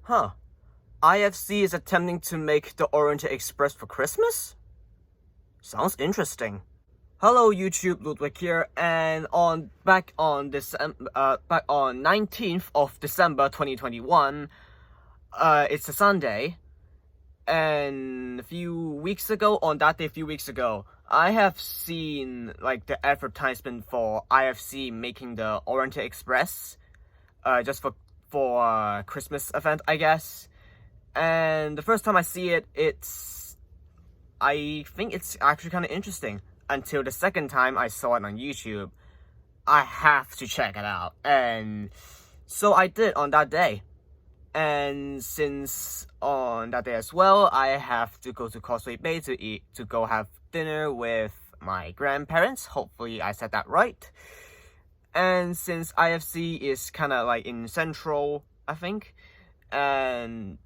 Huh. IFC is attempting to make the Orient Express for Christmas? Sounds interesting. Hello YouTube, Ludwig here, and back on 19th of December 2021, it's a Sunday, and a few weeks ago, I have seen like the advertisement for IFC making the Orient Express, just for Christmas event, I guess. And the first time I see it, I think it's actually kind of interesting. Until the second time I saw it on YouTube, I have to check it out. And so I did on that day. And since on that day as well, I have to go to Causeway Bay to go have dinner with my grandparents. Hopefully I said that right. And since IFC is kind of like in Central, I think, and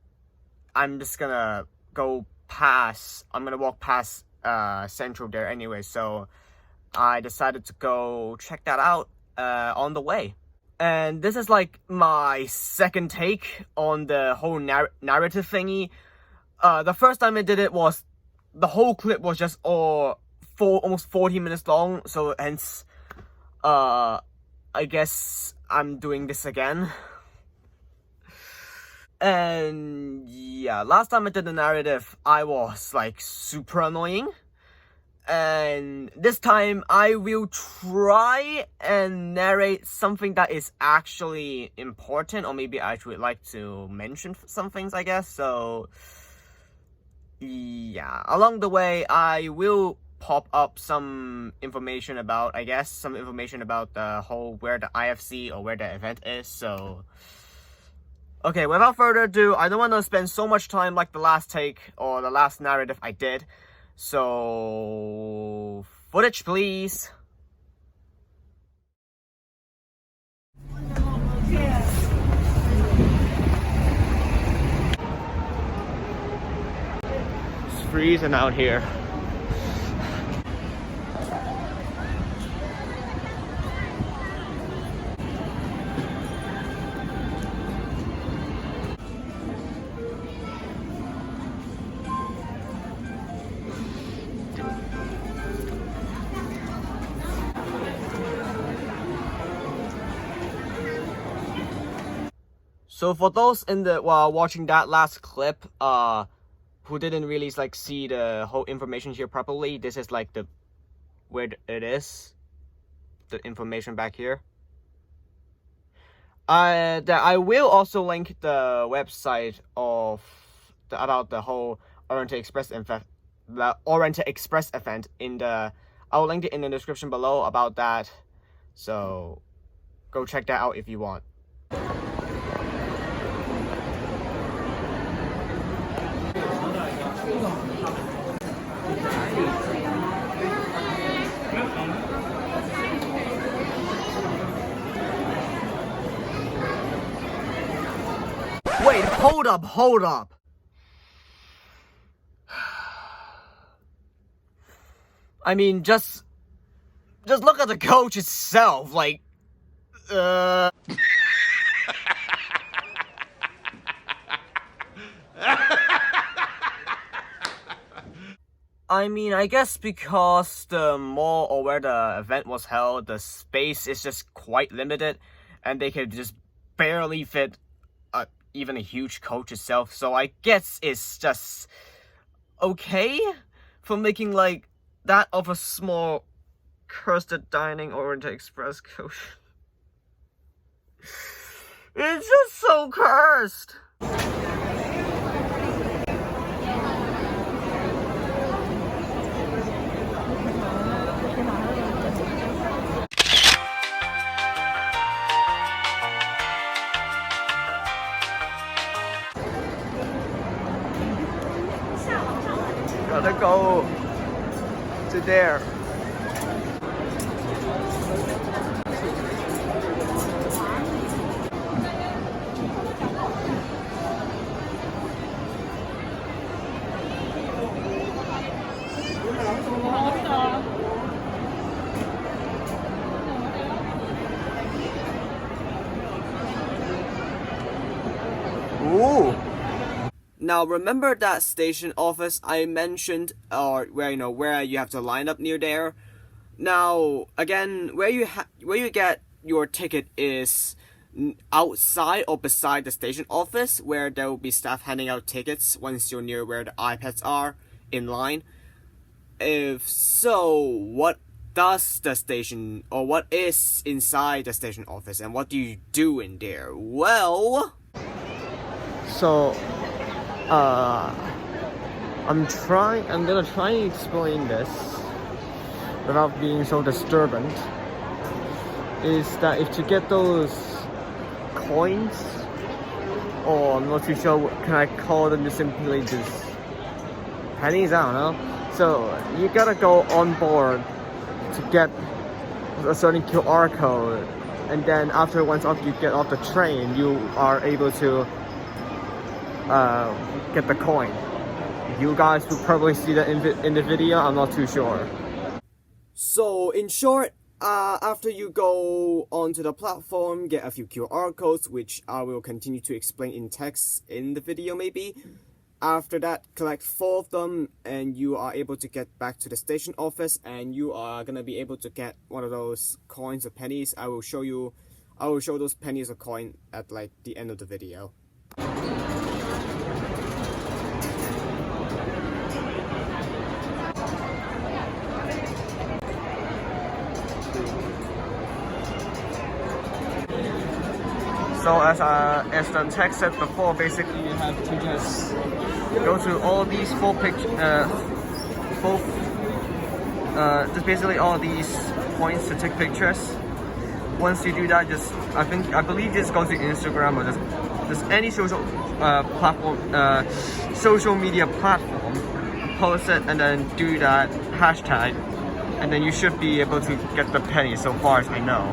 I'm just gonna walk past Central there anyway, so I decided to go check that out on the way. And this is like my second take on the whole narrative thingy. The first time I did it was, the whole clip was just almost 40 minutes long, so hence, I guess I'm doing this again. And yeah, last time I did the narrative, I was like super annoying. And this time I will try and narrate something that is actually important, or maybe I would like to mention some things, I guess. So yeah, along the way I will pop up some information about, the whole, where the IFC or where the event is. So okay, without further ado, I don't want to spend so much time like the last take or the last narrative I did. So footage please. It's freezing out here. So for those watching that last clip, who didn't really like see the whole information here properly, this is like where it is, the information back here. I will also link the website about the whole Orient Express event, I'll link it in the description below about that. So go check that out if you want. Wait, hold up. I mean, just look at the coach itself, like, I mean, I guess because the mall or where the event was held, the space is just quite limited, and they could just barely fit even a huge coach itself. So I guess it's just okay for making like that of a small cursed dining Orient Express coach. It's just so cursed. gotta go to there. Ooh. Now remember that station office I mentioned, or where where you have to line up near there. Now again, where you get your ticket is outside or beside the station office, where there will be staff handing out tickets once you're near where the iPads are in line. If so, what does the station, or what is inside the station office, and what do you do in there? Well, so I'm gonna try and explain this without being so disturbant. Is that if to get those coins, or I'm not too sure, can I call them just simply just pennies? I don't know. So you gotta go on board to get a certain QR code, and then once you get off the train, you are able to get the coin. You guys will probably see that in the video. I'm not too sure. So in short, after you go onto the platform, get a few QR codes, which I will continue to explain in text in the video maybe. After that, collect 4 of them, and you are able to get back to the station office, and you are gonna be able to get one of those coins or pennies. I will show those pennies or coin at like the end of the video. So as the text said before, basically you have to just go to all these just basically all these points to take pictures. Once you do that, I believe just go to Instagram or just any social social media platform, post it, and then do that hashtag, and then you should be able to get the penny, so far as I know.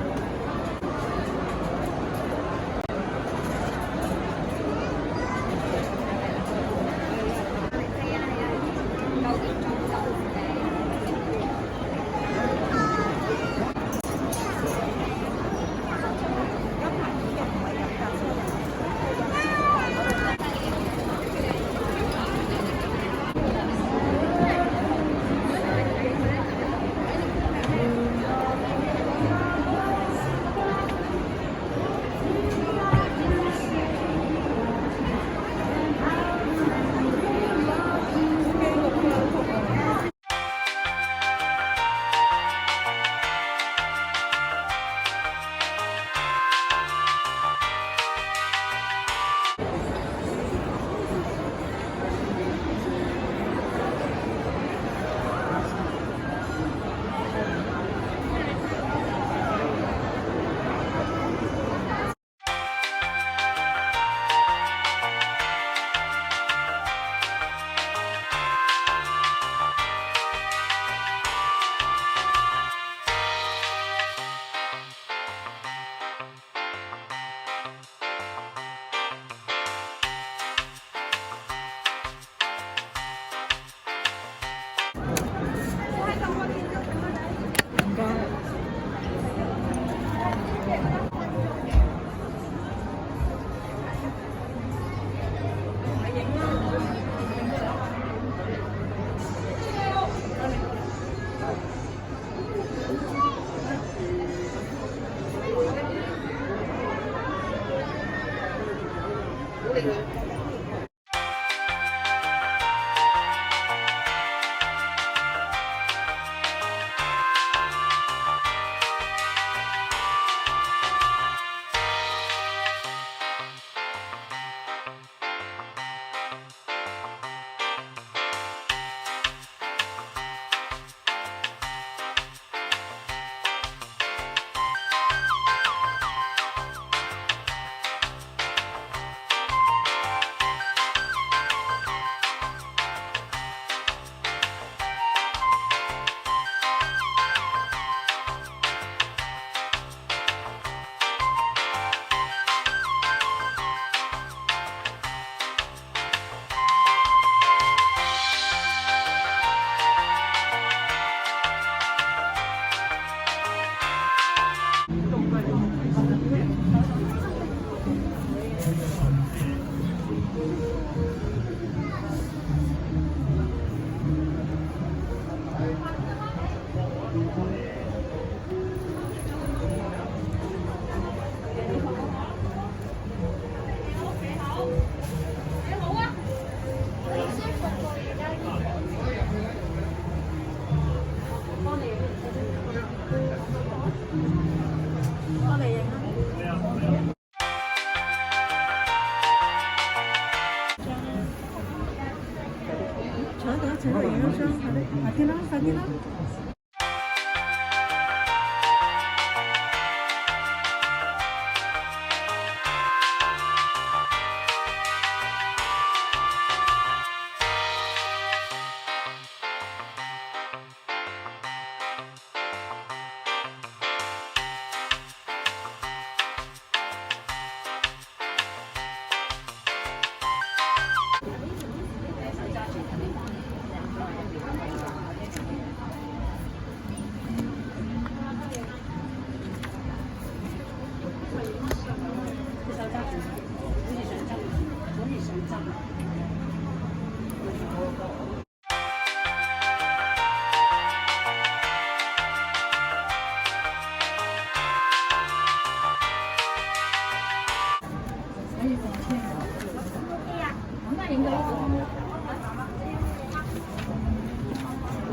제가 예약을 사기나?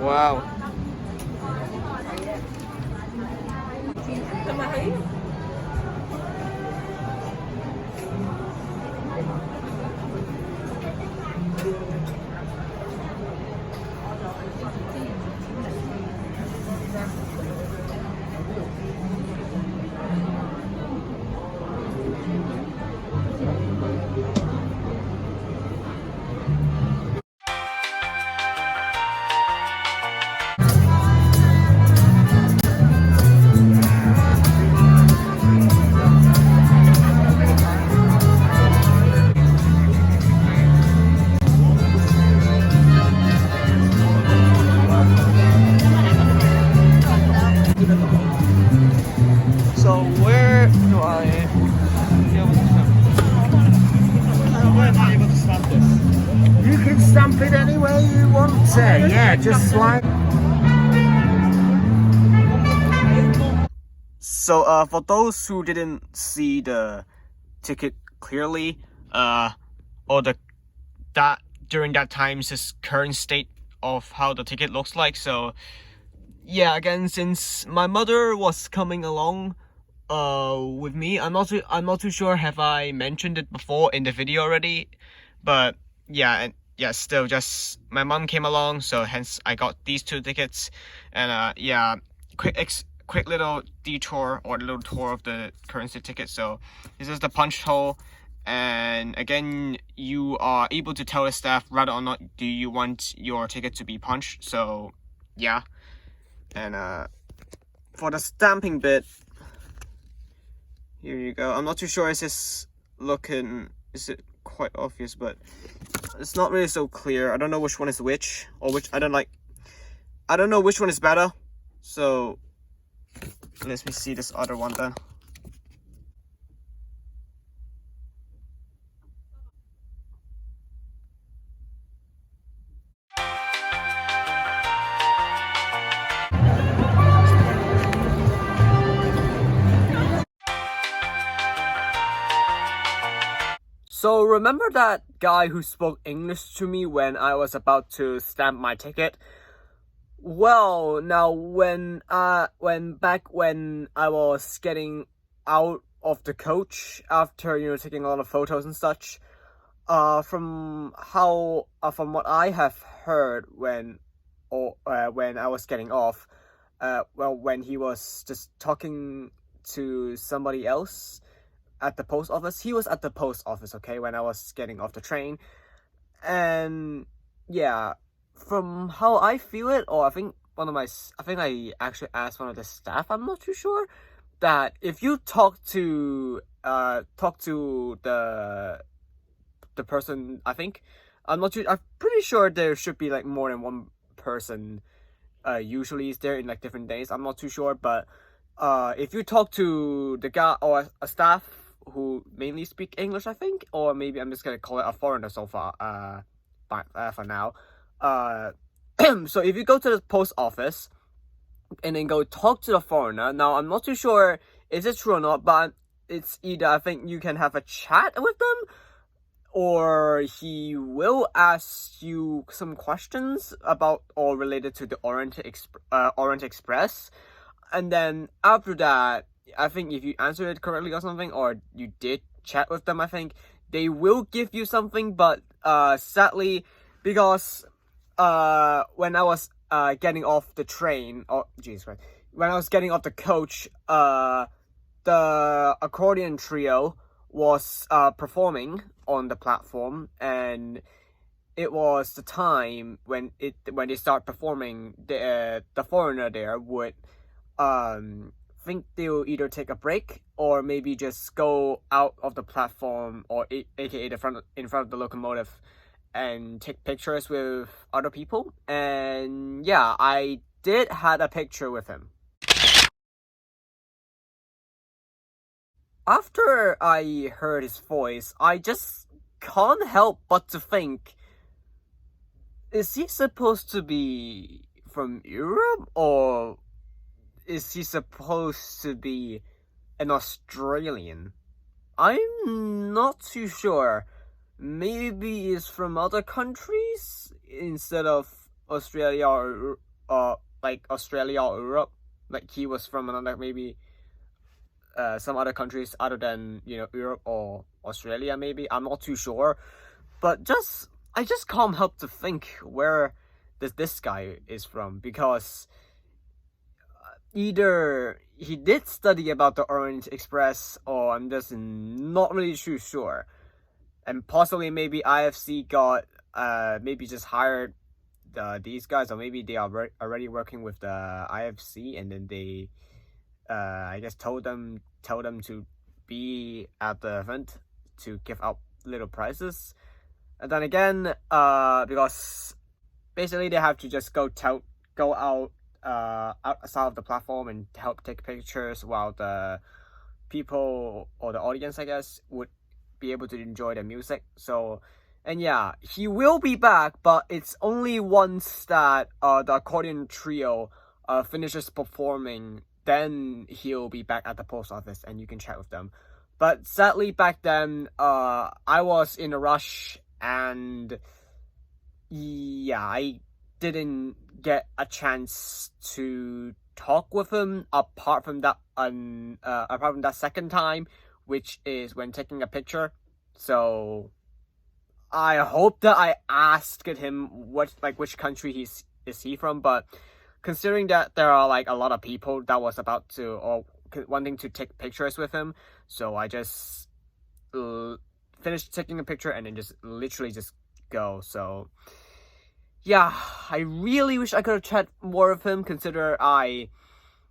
Wow. So where do I be able to stamp? Where am I able to stamp this? You can stamp it any way you want to. Yeah, just slide. So for those who didn't see the ticket clearly, or that during that time's this current state of how the ticket looks like. So yeah, again, since my mother was coming along with me, I'm not too sure have I mentioned it before in the video already, but yeah, still just my mom came along, so hence I got these two tickets. And yeah, quick little detour or little tour of the currency ticket. So this is the punch hole, and again, you are able to tell the staff whether or not do you want your ticket to be punched. So yeah. And for the stamping bit, here you go. I'm not too sure is it quite obvious, but it's not really so clear. I don't know which one is which, or which I don't know which one is better. So let me see this other one then. So remember that guy who spoke English to me when I was about to stamp my ticket? Well, now when I was getting out of the coach after taking a lot of photos and such, from what I have heard when I was getting off, when he was just talking to somebody else at the post office. He was at the post office, okay, when I was getting off the train. And yeah, from how I feel it, or I think I actually asked one of the staff, I'm not too sure, that if you talk to the person, I'm pretty sure there should be like more than one person usually is there in like different days. I'm not too sure, but if you talk to the guy or a staff who mainly speak English, I think, or maybe I'm just gonna call it a foreigner so far, for now. So if you go to the post office and then go talk to the foreigner, now I'm not too sure is it true or not, but it's either I think you can have a chat with them, or he will ask you some questions about or related to the Orient Express, and then after that, I think if you answer it correctly or something, or you did chat with them, I think they will give you something. But sadly, because when I was getting off the train, oh Jesus Christ, when I was getting off the coach, the accordion trio was performing on the platform, and it was the time when they start performing. The foreigner there would think they'll either take a break or maybe just go out of the platform, or aka in front of the locomotive, and take pictures with other people. And yeah, I did had a picture with him. After I heard his voice, I just can't help but to think, is he supposed to be from Europe, or is he supposed to be an Australian? I'm not too sure. Maybe he's from other countries instead of Australia, or like Australia or Europe. Like he was from another, maybe some other countries other than, you know, Europe or Australia. Maybe, I'm not too sure. But I just can't help to think where this guy is from, because either he did study about the Orient Express, or I'm just not really too sure. And possibly maybe IFC got maybe just hired these guys, or maybe they are already working with the IFC, and then they I guess told them to be at the event to give out little prizes. And then again, because basically they have to just go out outside of the platform and help take pictures, while the people, or the audience, I guess, would be able to enjoy the music. So, and yeah, he will be back, but it's only once that the accordion trio finishes performing, then he'll be back at the post office and you can chat with them. But sadly, back then I was in a rush, and yeah, I didn't get a chance to talk with him apart from that second time, which is when taking a picture. So I hope that I asked him which country is he from, but considering that there are like a lot of people that was about to, or wanting to take pictures with him, so I just finished taking a picture and then just literally just go. So yeah, I really wish I could have chatted more with him, consider I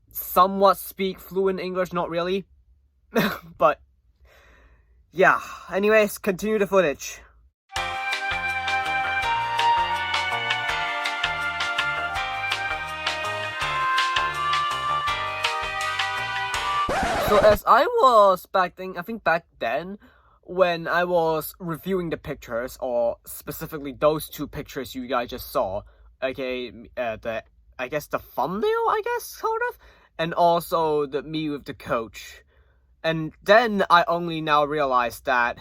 somewhat speak fluent English, not really. But yeah, anyways, continue the footage. So as I was back then, when I was reviewing the pictures, or specifically those two pictures you guys just saw, okay, I guess the thumbnail, sort of, and also the me with the coach. And then I only now realized that,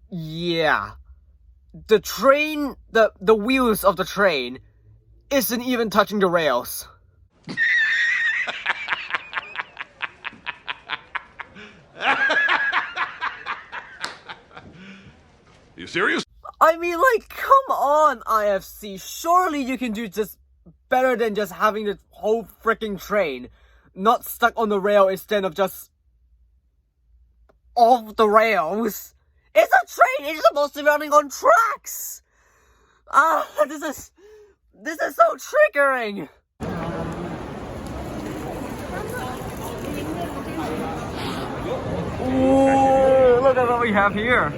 yeah, the train, the wheels of the train isn't even touching the rails. You serious? I mean, like, come on, IFC. Surely you can do just better than just having the whole freaking train not stuck on the rail instead of just off the rails. It's a train. It's supposed to be running on tracks. This is so triggering. Ooh, look at what we have here.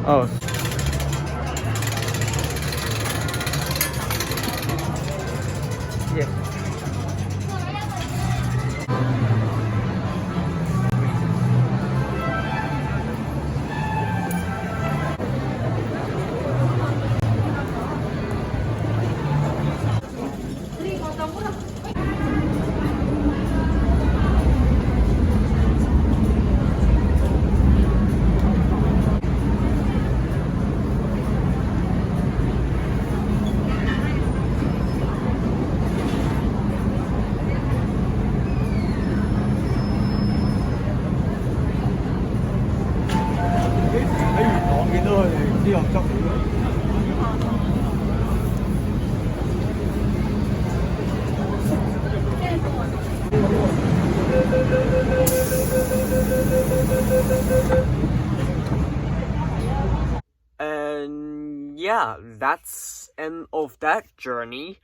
Oh. Yeah. yeah, that's end of that journey.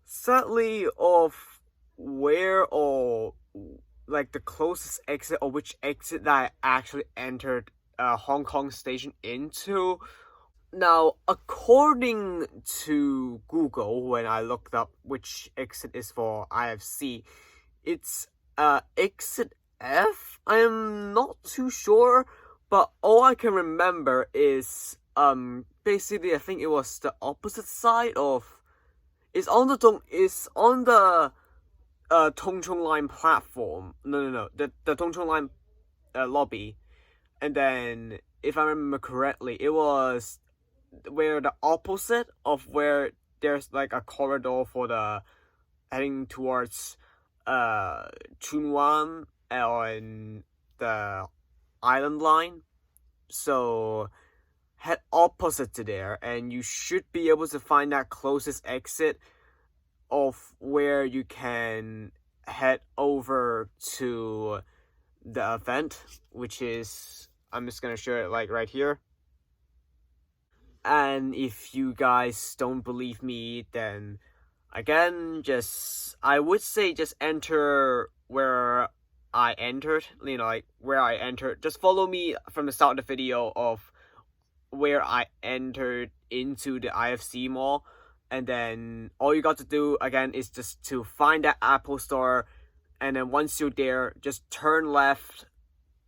Sadly, of where or like the closest exit or which exit that I actually entered Hong Kong station into. Now, according to Google, when I looked up which exit is for IFC, it's exit F. I am not too sure, but all I can remember is basically I think it was the opposite side of it's on the Tung Chung Line platform. No. The Tung Chung Line lobby. And then, if I remember correctly, it was where the opposite of where there's like a corridor for the heading towards Chun Wan and the Island Line. So head opposite to there, and you should be able to find that closest exit of where you can head over to the event, which is, I'm just gonna show it like right here. And if you guys don't believe me, then again, I would say just enter where I entered, like where I entered. Just follow me from the start of the video of where I entered into the IFC mall, and then all you got to do again is just to find that Apple store, and then once you're there, just turn left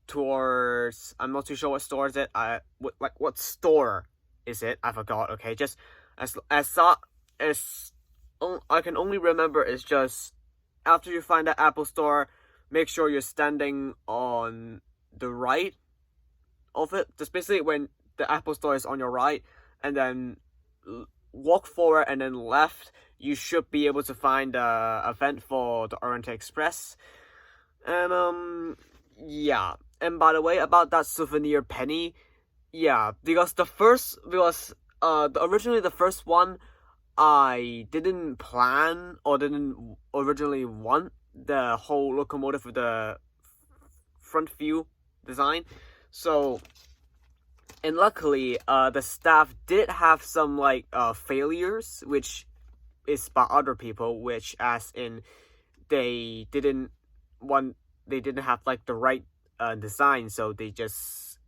towards, I'm not too sure what store is it, what store is it? I forgot. Okay, just as I can only remember is just after you find that Apple store, make sure you're standing on the right of it. Just basically when the Apple store is on your right, and then walk forward and then left, you should be able to find the event for the Orient Express. And yeah. And by the way, about that souvenir penny, yeah, because originally the first one, I didn't plan or didn't originally want the whole locomotive with the front view design. So, and luckily, the staff did have some like failures, which is by other people, which as in they didn't have like the right design, so they just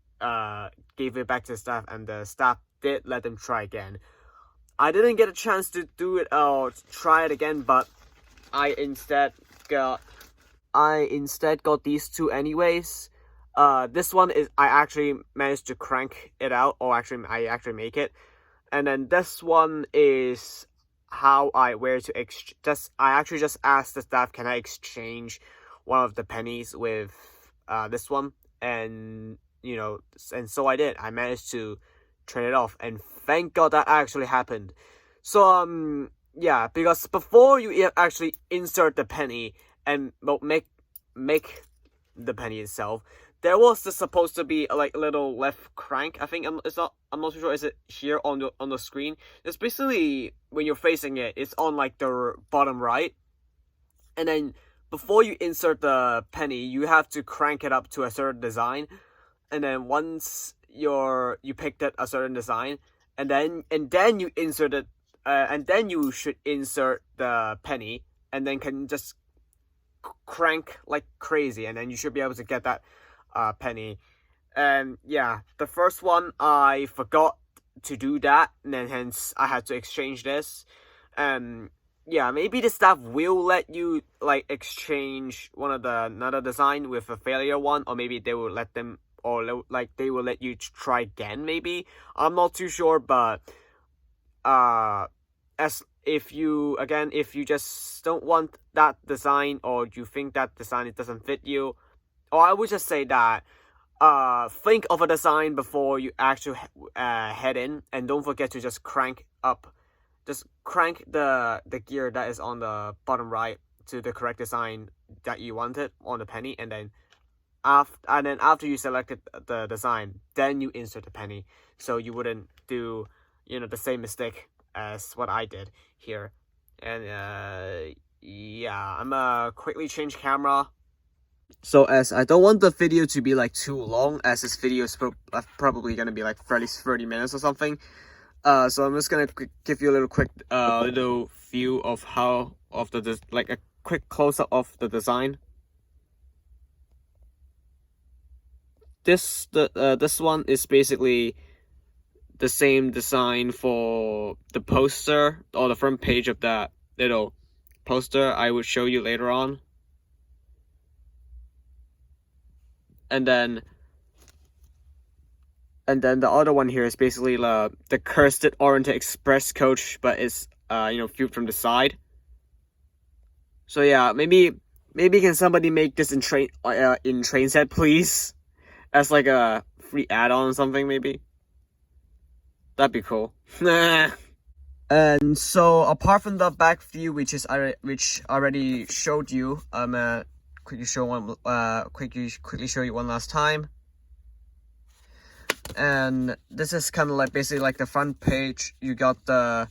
gave it back to the staff, and the staff did let them try again. I didn't get a chance to do it or try it again, but I instead got these two anyways. This one is I actually managed to crank it out, or actually I actually make it, and then this one is how I actually just asked the staff, can I exchange one of the pennies with this one, and and so I did. I managed to trade it off, and thank God that actually happened. So yeah, because before you actually insert the penny and make the penny itself, there was supposed to be a little left crank. I think I'm not too sure. Is it here on the screen? It's basically when you're facing it, it's on like the bottom right, and then before you insert the penny, you have to crank it up to a certain design, and then once you picked a certain design, and then you insert it, and then you should insert the penny, and then can just crank like crazy, and then you should be able to get that penny. And yeah, the first one I forgot to do that, and then hence I had to exchange this. Yeah, maybe the staff will let you like exchange another design with a failure one, or maybe they will let them, or like they will let you try again. Maybe I'm not too sure, but if you just don't want that design, or you think that design it doesn't fit you, or I would just say that think of a design before you actually head in, and don't forget to just crank the gear that is on the bottom right to the correct design that you wanted on the penny, and then after you selected the design, then you insert the penny, so you wouldn't do the same mistake as what I did here. And yeah, I'm quickly change camera. So as I don't want the video to be like too long, as this video is probably gonna be like 30 minutes or something, So I'm just gonna give you a little quick little view of like a quick close-up of the design. This one is basically the same design for the poster or the front page of that little poster I will show you later on. And then the other one here is basically the cursed Orient Express coach, but it's viewed from the side. So yeah, maybe can somebody make this in train set, please, as like a free add-on or something, maybe. That'd be cool. And so apart from the back view, which I already showed you, I'm quickly show you one last time. And this is kind of like basically like the front page. You got the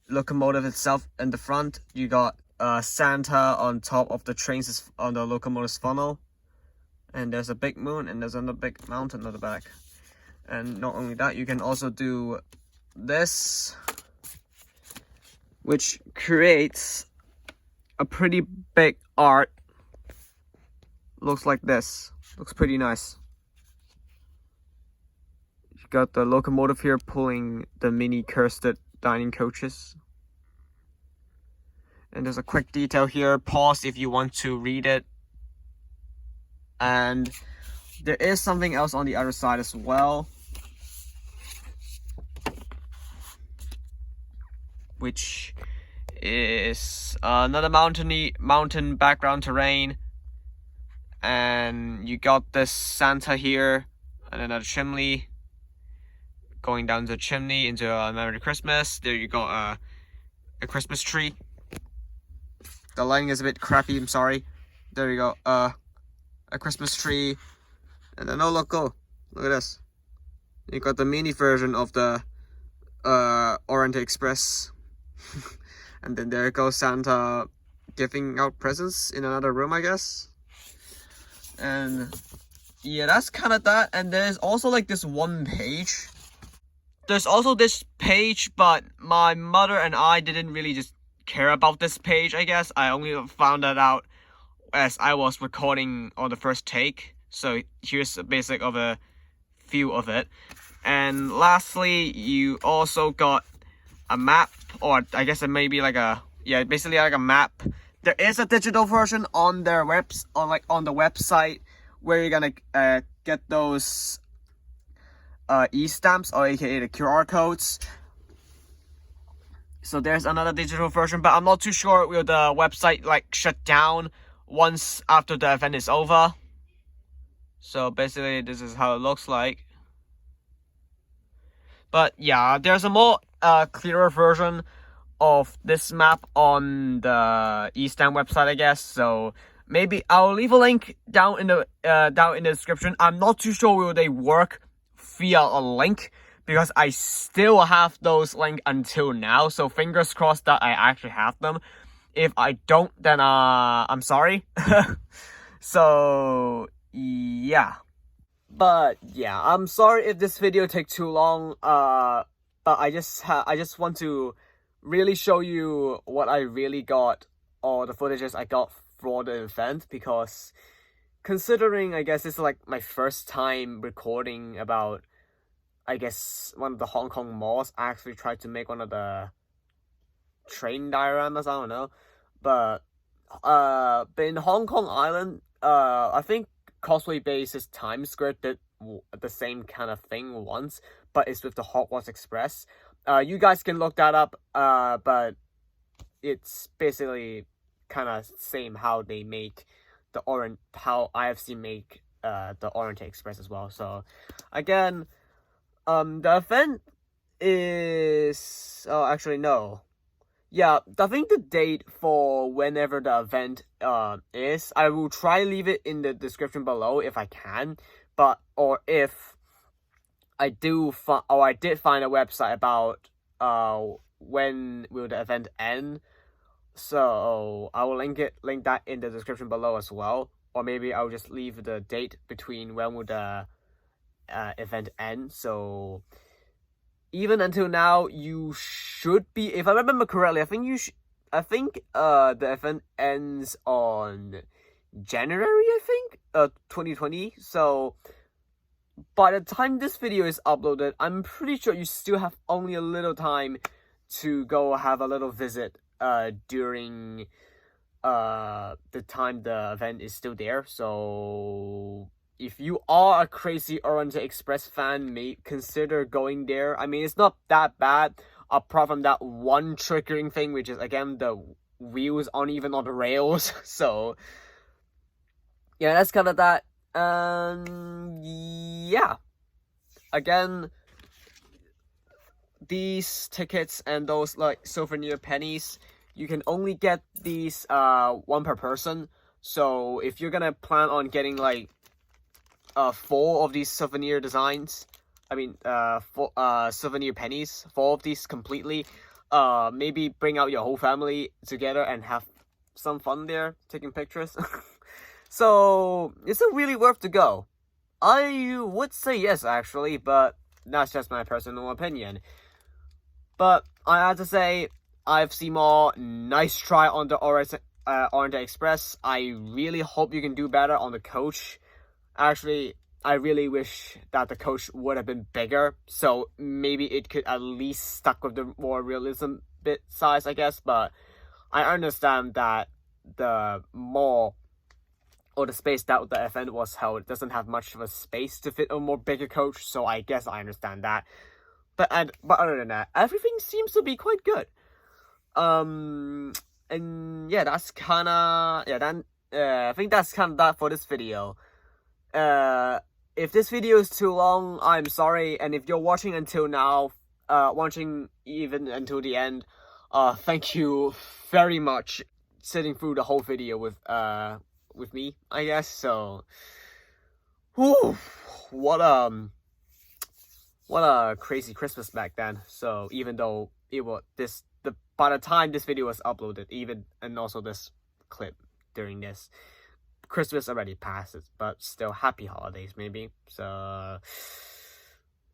locomotive itself in the front. You got Santa on top of the trains on the locomotive's funnel. And there's a big moon and there's another big mountain on the back. And not only that, you can also do this, which creates a pretty big art. Looks like this. Looks pretty nice. You got the locomotive here pulling the mini cursed dining coaches. And there's a quick detail here. Pause if you want to read it. And there is something else on the other side as well, which is another mountain background terrain. And you got this Santa here and another chimney going down the chimney into a Merry Christmas. There you got a Christmas tree. The lighting is a bit crappy, I'm sorry. There you go, a Christmas tree. And then look at this. You got the mini version of the Orient Express. And then there goes Santa giving out presents in another room, I guess. And yeah, that's kind of that. And there's also like this one page. There's also this page, but my mother and I didn't really just care about this page, I guess. I only found that out as I was recording on the first take. So here's a basic of a view of it. And lastly, you also got a map, or I guess it may be like basically like a map. There is a digital version on their on the website where you're gonna get those e-stamps, or aka the QR codes. So there's another digital version, but I'm not too sure will the website like shut down once after the event is over. So basically this is how it looks like. But yeah, there's a more clearer version of this map on the e-stamp website, I guess. So maybe I'll leave a link down in the description. I'm not too sure will they work via a link, because I still have those links until now. So fingers crossed that I actually have them. If I don't, then I'm sorry. So yeah. But yeah, I'm sorry if this video takes too long. But I just want to really show you what I really got, or the footages I got for the event, because considering I guess it's like my first time recording about, I guess, one of the Hong Kong malls. I actually tried to make one of the train dioramas, I don't know. But in Hong Kong Island, I think Causeway Bay's Times Square did the same kind of thing once, but it's with the Hogwarts Express. You guys can look that up, but it's basically kind of same how they make the how IFC make the Orient Express as well. So again, the event is, oh actually no, yeah, I think the date for whenever the event is, I will try to leave it in the description below if I can, or if I did find a website about when will the event end, so I will link that in the description below as well. Or maybe I'll just leave the date between when will the event end. So even until now, you should be, if I remember correctly, I think the event ends on January, 2020. So by the time this video is uploaded, I'm pretty sure you still have only a little time to go have a little visit during the time the event is still there. So if you are a crazy Orient Express fan, may consider going there. I mean, it's not that bad, apart from that one triggering thing, which is, again, the wheels aren't even on the rails. So yeah, that's kind of that. Yeah, again, these tickets and those like souvenir pennies, you can only get these one per person. So if you're gonna plan on getting like 4 of these souvenir designs, souvenir pennies, 4 of these completely, maybe bring out your whole family together and have some fun there taking pictures. So is it really worth to go? I would say yes, actually, but that's just my personal opinion. But I have to say, IFC Mall, nice try on the Orient Express. I really hope you can do better on the coach. Actually, I really wish that the coach would have been bigger, so maybe it could at least stuck with the more realism bit size, I guess. But I understand that the mall, or the space that the event was held, doesn't have much of a space to fit a more bigger coach, so I guess I understand that. But other than that, everything seems to be quite good. And yeah, that's kinda, I think that's kinda that for this video. If this video is too long, I'm sorry, and if you're watching until now, watching even until the end, thank you very much sitting through the whole video with me, I guess. So, whew, what a crazy Christmas back then. So even though it was by the time this video was uploaded, and also this clip during this, Christmas already passes, but still happy holidays maybe. So,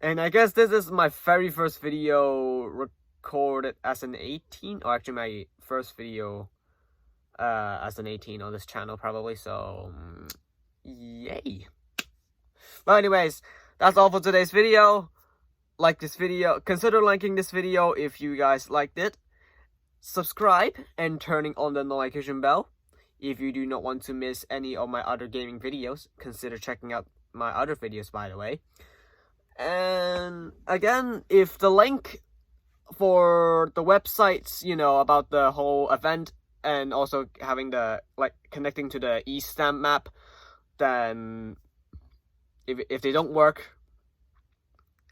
and I guess this is my very first video recorded as an 18, or actually my first video as an 18 on this channel probably. So yay. But anyways, that's all for today's video. Like this video, consider liking this video if you guys liked it. Subscribe and turning on the notification bell. If you do not want to miss any of my other gaming videos, consider checking out my other videos, by the way. And again, if the link for the websites, about the whole event, and also having the, connecting to the e-stamp map, then if they don't work,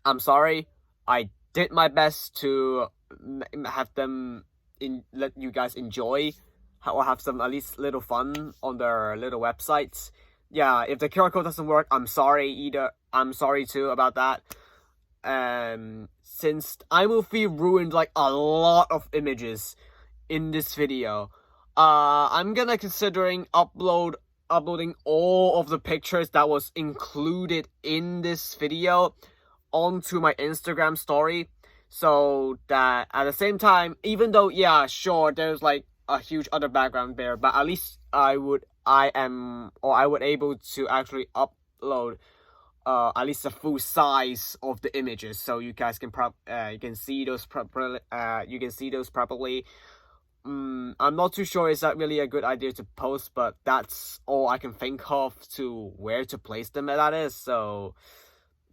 I'm sorry. I did my best to have them let you guys enjoy, or have some at least little fun on their little websites. Yeah, if the QR code doesn't work, I'm sorry too about that. Since iMovie ruined a lot of images in this video, I'm gonna considering uploading all of the pictures that was included in this video onto my Instagram story, so that at the same time, even though, yeah, sure, there's a huge other background there, but at least I would able to actually upload at least the full size of the images, so you guys can you can see those properly. I'm not too sure is that really a good idea to post, but that's all I can think of to where to place them, that is. So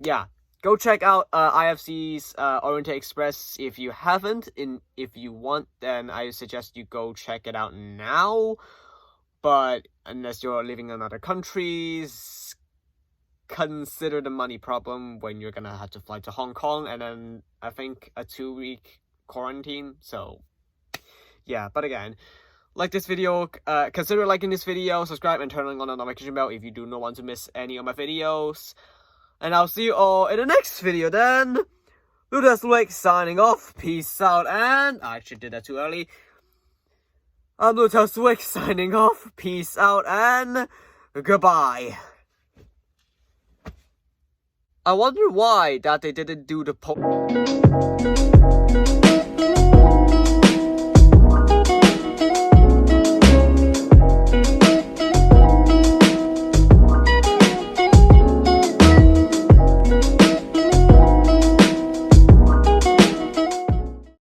yeah, go check out IFC's Orient Express if you haven't. If you want, then I suggest you go check it out now. But unless you're living in other countries, consider the money problem when you're gonna have to fly to Hong Kong, and then I think a 2-week quarantine. So yeah, but again, like this video, consider liking this video, subscribe, and turning on the notification bell if you do not want to miss any of my videos. And I'll see you all in the next video then. Lutaswick signing off. Peace out, and I actually did that too early. I'm Lutaswick signing off. Peace out and goodbye. I wonder why that they didn't do the